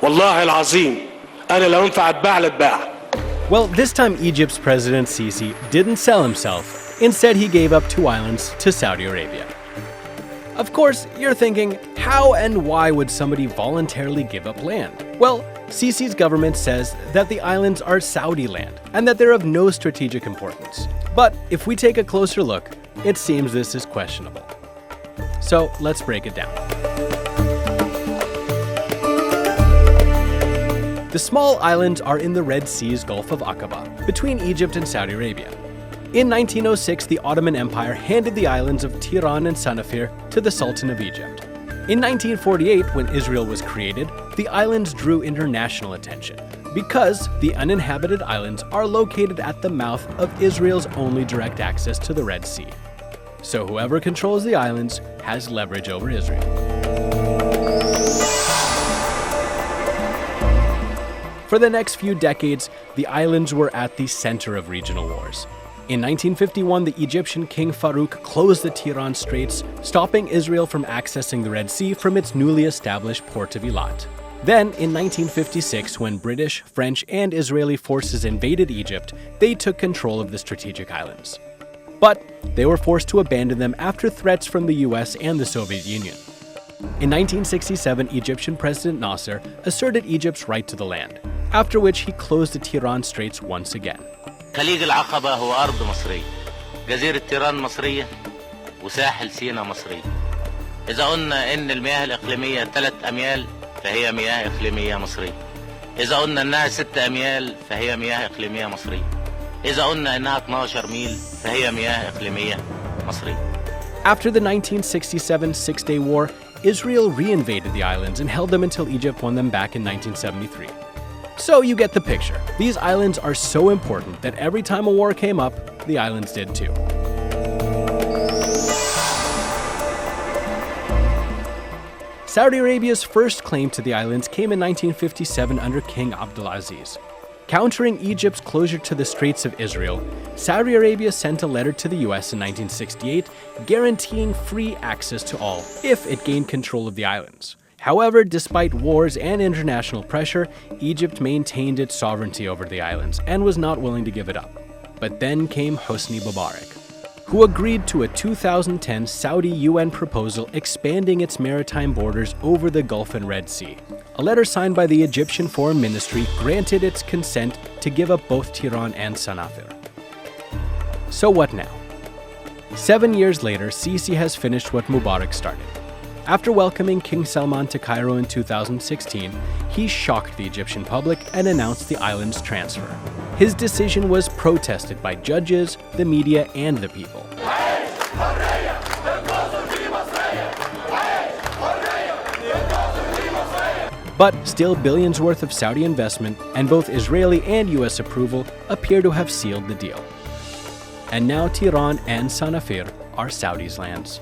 والله العظيم أنا لو ينفع أتباع لأتباع. Well, this time Egypt's President Sisi didn't sell himself. Instead, he gave up 2 islands to Saudi Arabia. Of course, you're thinking, how and why would somebody voluntarily give up land? Well, Sisi's government says that the islands are Saudi land and that they're of no strategic importance. But if we take a closer look, it seems this is questionable. So let's break it down. The small islands are in the Red Sea's Gulf of Aqaba, between Egypt and Saudi Arabia. In 1906, the Ottoman Empire handed the islands of Tiran and Sanafir to the Sultan of Egypt. In 1948, when Israel was created, the islands drew international attention because the uninhabited islands are located at the mouth of Israel's only direct access to the Red Sea. So whoever controls the islands has leverage over Israel. For the next few decades, the islands were at the center of regional wars. In 1951, the Egyptian king Farouk closed the Tiran Straits, stopping Israel from accessing the Red Sea from its newly established port of Eilat. Then, in 1956, when British, French, and Israeli forces invaded Egypt, they took control of the strategic islands. But they were forced to abandon them after threats from the US and the Soviet Union. In 1967, Egyptian President Nasser asserted Egypt's right to the land, after which he closed the Tiran Straits once again. خليج العقبة هو أرض مصرية، جزيرة تيران مصرية، وساحل سيناء مصري. إذا قلنا إن المياه الإقليمية 3 أميال فهي مياه إقليمية مصرية. إذا قلنا إنها 6 أميال فهي مياه إقليمية مصرية. إذا قلنا إنها 12 ميل فهي مياه إقليمية مصرية. After the 1967 Six-Day War, Israel reinvaded the islands and held them until Egypt won them back in 1973. So you get the picture. These islands are so important that every time a war came up, the islands did too. Saudi Arabia's first claim to the islands came in 1957 under King Abdulaziz. Countering Egypt's closure to the Straits of Israel, Saudi Arabia sent a letter to the US in 1968 guaranteeing free access to all if it gained control of the islands. However, despite wars and international pressure, Egypt maintained its sovereignty over the islands and was not willing to give it up. But then came Hosni Mubarak, who agreed to a 2010 Saudi UN proposal expanding its maritime borders over the Gulf and Red Sea. A letter signed by the Egyptian Foreign Ministry granted its consent to give up both Tiran and Sanafir. So what now? 7 years later, Sisi has finished what Mubarak started. After welcoming King Salman to Cairo in 2016, he shocked the Egyptian public and announced the island's transfer. His decision was protested by judges, the media, and the people. But still, billions worth of Saudi investment and both Israeli and US approval appear to have sealed the deal. And now Tiran and Sanafir are Saudi's lands.